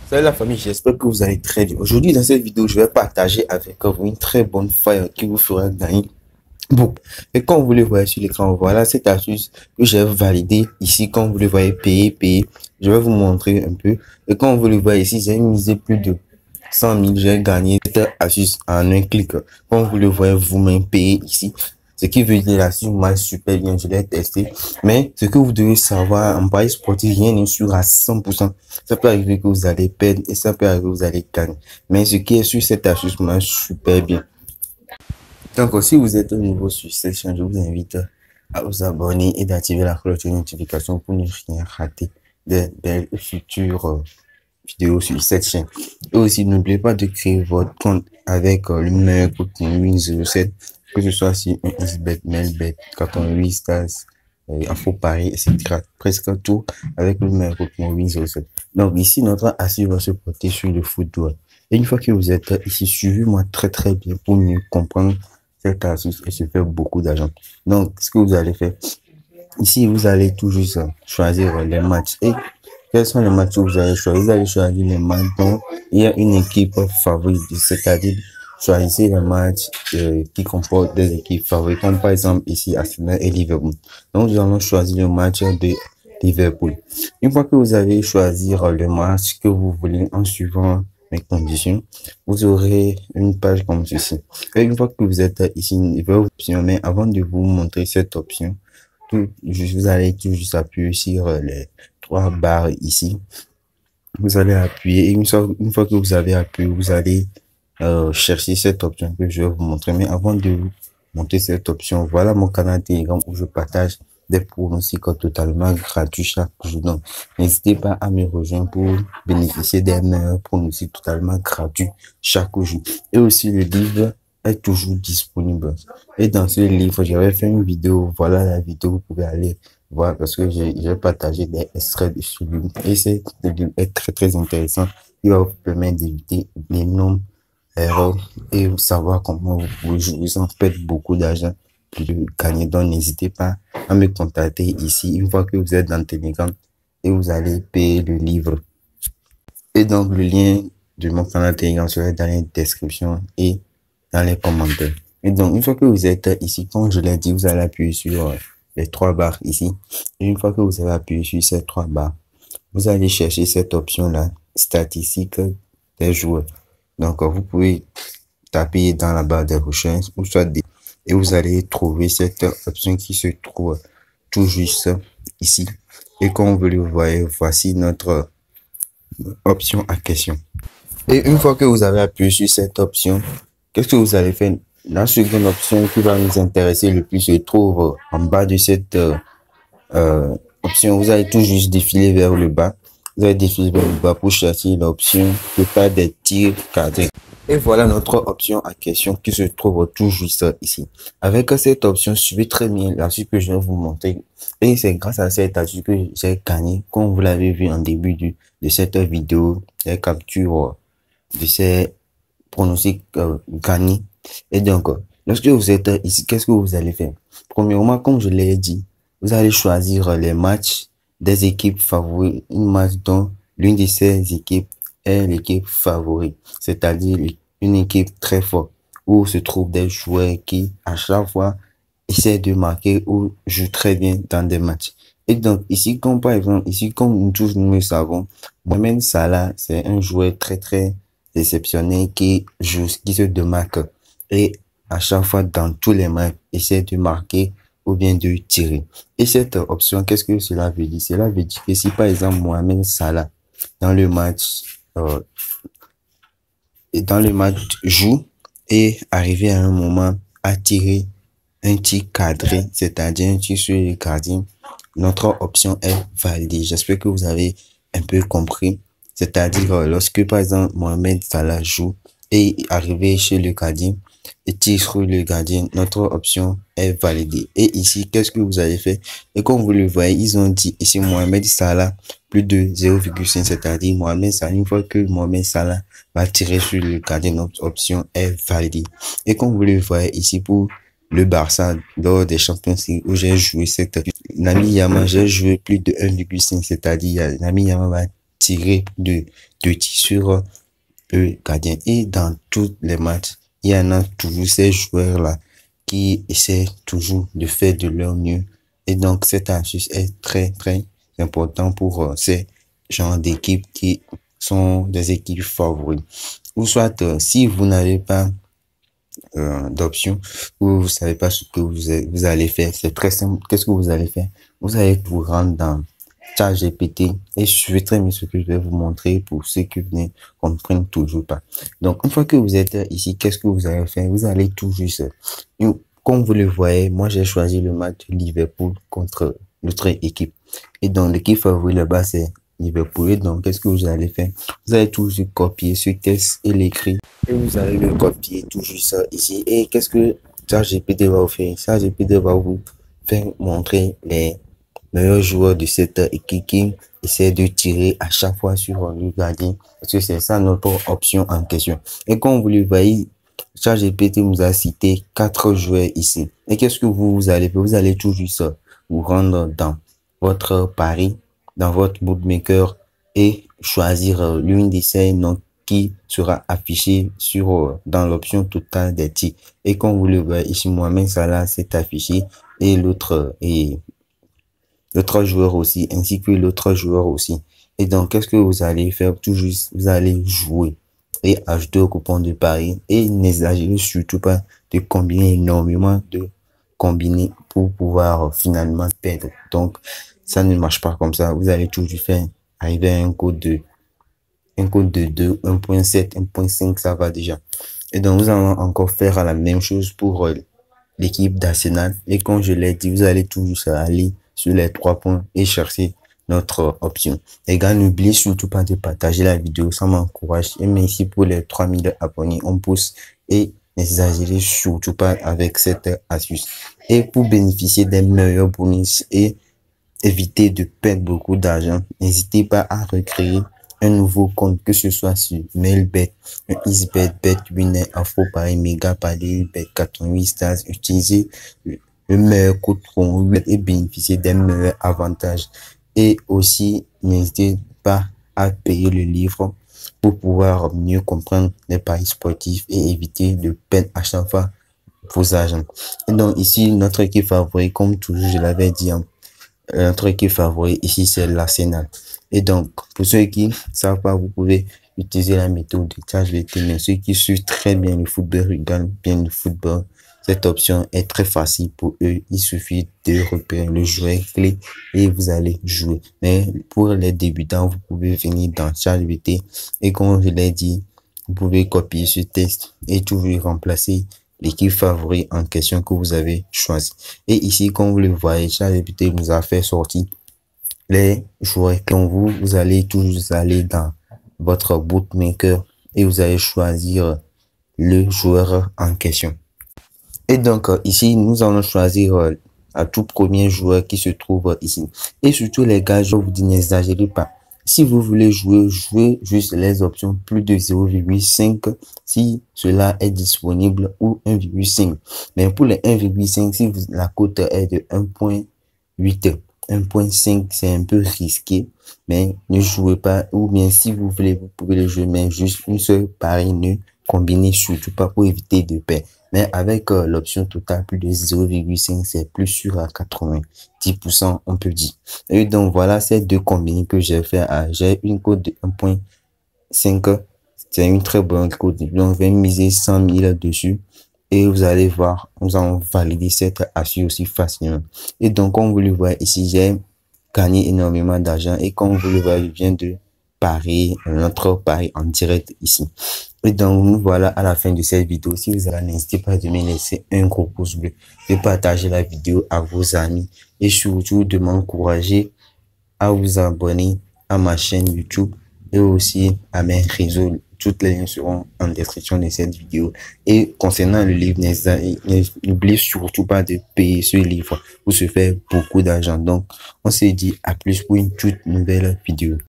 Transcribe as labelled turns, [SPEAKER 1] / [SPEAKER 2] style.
[SPEAKER 1] Salut la famille, j'espère que vous allez très bien. Aujourd'hui, dans cette vidéo, je vais partager avec vous une très bonne faille qui vous fera gagner beaucoup. Et comme vous le voyez sur l'écran, voilà cette astuce que j'ai validée ici. Comme vous le voyez, payer. Je vais vous montrer un peu. Et comme vous le voyez ici, j'ai misé plus de 100 000. J'ai gagné cette astuce en un clic. Comme vous le voyez, vous-même payez ici. Ce qui veut dire la suite marche super bien, je l'ai testé. Mais ce que vous devez savoir, en paris sportif, rien n'est sûr à 100%. Ça peut arriver que vous allez perdre et ça peut arriver que vous allez gagner. Mais ce qui est sûr, cette astuce marche super bien. Donc, si vous êtes nouveau sur cette chaîne, je vous invite à vous abonner et d'activer la cloche de notification pour ne rien rater des belles futures vidéos sur cette chaîne. Et aussi, n'oubliez pas de créer votre compte avec le numéro code Win07, que ce soit sur un XBet, Melbet, 88 Stars, Info Paris, etc. Presque tout avec le numéro code Win07. Donc ici, notre astuce va se porter sur le football. Et une fois que vous êtes ici, suivez-moi très bien pour mieux comprendre cette astuce et se faire beaucoup d'argent. Donc, ce que vous allez faire, ici, vous allez tout juste choisir les matchs. Et quels sont les matchs que vous allez choisir? Vous allez choisir les matchs dont il y a une équipe favorite, c'est-à-dire choisissez les matchs qui comportent des équipes favorites, comme par exemple ici Arsenal et Liverpool. Donc, nous allons choisir le match de Liverpool. Une fois que vous avez choisi le match que vous voulez en suivant mes conditions, vous aurez une page comme ceci. Et une fois que vous êtes ici, il va vous option, mais avant de vous montrer cette option, vous allez tout juste appuyer sur les trois barres ici. Vous allez appuyer et une fois que vous avez appuyé, vous allez chercher cette option que je vais vous montrer. Mais avant de vous montrer cette option, voilà mon canal Telegram où je partage des pronostics totalement gratuits chaque jour. Donc, n'hésitez pas à me rejoindre pour bénéficier des meilleurs pronostics totalement gratuits chaque jour. Et aussi, le livre est toujours disponible. Et dans ce livre, j'avais fait une vidéo. Voilà la vidéo, vous pouvez aller voir parce que j'ai partagé des extraits de ce livre. Et c'est très intéressant. Il va vous permettre d'éviter d'énormes erreurs et savoir comment vous pouvez jouer sans perdre beaucoup d'argent pour gagner. Donc, n'hésitez pas à me contacter ici une fois que vous êtes dans Telegram et vous allez payer le livre. Et donc, le lien de mon canal Telegram sera dans la description et dans les commentaires. Et donc, une fois que vous êtes ici, comme je l'ai dit, vous allez appuyer sur les trois barres ici. Et une fois que vous avez appuyé sur ces trois barres, vous allez chercher cette option-là, statistiques des joueurs. Donc, vous pouvez taper dans la barre de recherche ou soit des, et vous allez trouver cette option qui se trouve tout juste ici. Et comme vous le voyez, voici notre option à question. Et une fois que vous avez appuyé sur cette option, qu'est-ce que vous allez faire? La seconde option qui va nous intéresser le plus se trouve en bas de cette option. Vous allez tout juste défiler vers le bas. Vous allez défiler vers le bas pour chercher l'option de faire des tirs cadrés. Et voilà notre option à question qui se trouve tout juste ici. Avec cette option, suivez très bien la suite que je vais vous montrer. Et c'est grâce à cette astuce que j'ai gagné. Comme vous l'avez vu en début de cette vidéo, j'ai capture de ces pronostics gagnés. Et donc, lorsque vous êtes ici, qu'est-ce que vous allez faire? Premièrement, comme je l'ai dit, vous allez choisir les matchs des équipes favorites, une match dont l'une de ces équipes est l'équipe favorite, c'est-à-dire une équipe très forte où se trouvent des joueurs qui, à chaque fois, essaient de marquer ou jouent très bien dans des matchs. Et donc, ici, comme par exemple, ici, comme nous tous nous le savons, Mohamed Salah, c'est un joueur très exceptionnel qui joue, qui se démarque et à chaque fois dans tous les matchs, essaie de marquer ou bien de tirer. Et cette option, qu'est-ce que cela veut dire? Cela veut dire que si par exemple Mohamed Salah dans le match joue et arrivé à un moment à tirer un tir cadré, c'est-à-dire un tir sur le gardien, notre option est validée. J'espère que vous avez un peu compris. C'est-à-dire lorsque par exemple Mohamed Salah joue et arrivé chez le gardien et tire sur le gardien, notre option est validée. Et ici, qu'est-ce que vous avez fait? Et comme vous le voyez, ils ont dit ici Mohamed Salah plus de 0,5, c'est-à-dire Mohamed Salah, une fois que Mohamed Salah va tirer sur le gardien, notre option est validée. Et comme vous le voyez ici pour le Barça lors des Champions League où j'ai joué cette Lamine Yamal, j'ai joué plus de 1,5, c'est-à-dire Lamine Yamal va tirer de de tir sur le gardien. Et dans tous les matchs, il y en a toujours ces joueurs-là qui essaient toujours de faire de leur mieux. Et donc, cette astuce est très, très important pour ces genres d'équipes qui sont des équipes favoris. Ou soit, si vous n'avez pas d'options ou vous savez pas ce que vous allez faire, c'est très simple. Qu'est-ce que vous allez faire? Vous allez vous rendre dans ChatGPT et suivez très bien ce que je vais vous montrer pour ceux qui ne comprennent toujours pas. Donc, une fois que vous êtes ici, qu'est-ce que vous allez faire? Vous allez tout juste, comme vous le voyez, moi j'ai choisi le match Liverpool contre l'autre équipe. Et donc, l'équipe favori là-bas, c'est Liverpool. Et donc, qu'est-ce que vous allez faire? Vous allez tout juste copier ce texte et l'écrire. Et vous allez le copier tout juste ici. Et qu'est-ce que ChatGPT va vous faire? ChatGPT va vous faire montrer les meilleurs joueurs de cette équipe qui essaie de tirer à chaque fois sur le gardien. Parce que c'est ça notre option en question. Et comme vous le voyez, ChatGPT nous a cité 4 joueurs ici. Et qu'est-ce que vous allez faire? Vous allez tout juste vous rendre dans votre pari, dans votre bookmaker et choisir l'une de ces noms qui sera affiché sur dans l'option totale des tirs. Et comme vous le voyez ici, Mohamed Salah s'est affiché et l'autre joueur aussi, ainsi que l'autre joueur aussi. Et donc, qu'est-ce que vous allez faire? Tout juste, vous allez jouer et ajouter au coupon de pari et n'exagérez surtout pas de combiner énormément de combiner pour pouvoir finalement perdre. Donc, ça ne marche pas comme ça. Vous allez toujours faire arriver à un code de 2, 1.7, 1.5, ça va déjà. Et donc, nous allons encore faire la même chose pour l'équipe d'Arsenal. Et comme je l'ai dit, vous allez toujours aller sur les 3 points et chercher notre option. Les gars, n'oubliez surtout pas de partager la vidéo, ça m'encourage. Et merci pour les 3000 abonnés, on pousse et n'exagérez surtout pas avec cette astuce. Et pour bénéficier des meilleurs bonus et éviter de perdre beaucoup d'argent, n'hésitez pas à recréer un nouveau compte, que ce soit sur Mailbet, Xbet, BetWinner, Afro-Pari, Mega Pari, Bet88 Stars. Utilisez le meilleur code promo et bénéficier des meilleurs avantages. Et aussi, n'hésitez pas à payer le livre pour pouvoir mieux comprendre les paris sportifs et éviter de perdre à chaque fois vos argent. Et donc ici, notre équipe favorite, comme toujours, je l'avais dit, notre équipe favorite ici, c'est l'Arsenal. Et donc, pour ceux qui ne savent pas, vous pouvez utiliser la méthode de ChatGPT. Mais ceux qui suivent très bien le football, regardent bien le football, cette option est très facile pour eux. Il suffit de repérer le joueur clé et vous allez jouer. Mais pour les débutants, vous pouvez venir dans ChatGPT et comme je l'ai dit, vous pouvez copier ce texte et toujours remplacer l'équipe favorite en question que vous avez choisi. Et ici, comme vous le voyez, ChatGPT nous a fait sortir les joueurs que vous allez toujours aller dans votre bookmaker et vous allez choisir le joueur en question. Et donc, ici, nous allons choisir un tout premier joueur qui se trouve ici. Et surtout, les gars, je vous dis, n'exagérez pas. Si vous voulez jouer, jouez juste les options plus de 0,5 si cela est disponible ou 1,5. Mais pour les 1,5, si la cote est de 1.8, 1.5, c'est un peu risqué. Mais ne jouez pas, ou bien si vous voulez, vous pouvez le jouer, mais juste une seule pari, ne combinez surtout pas pour éviter de perdre. Mais avec l'option totale plus de 0,5, c'est plus sûr à 90%, on peut dire. Et donc voilà ces deux combinés que j'ai fait. J'ai une cote de 1.5. C'est une très bonne cote. Donc je vais miser 100 000 dessus. Et vous allez voir, nous allons valider cette astuce aussi facilement. Et donc, comme vous le voyez ici, j'ai gagné énormément d'argent. Et comme vous le voyez, je viens de parier notre pari en direct ici. Et donc, nous voilà à la fin de cette vidéo. Si vous avez, n'hésitez pas de me laisser un gros pouce bleu, de partager la vidéo à vos amis et surtout de m'encourager à vous abonner à ma chaîne YouTube et aussi à mes réseaux. Toutes les liens seront en description de cette vidéo. Et concernant le livre, n'oubliez surtout pas de payer ce livre pour se faire beaucoup d'argent. Donc, on se dit à plus pour une toute nouvelle vidéo.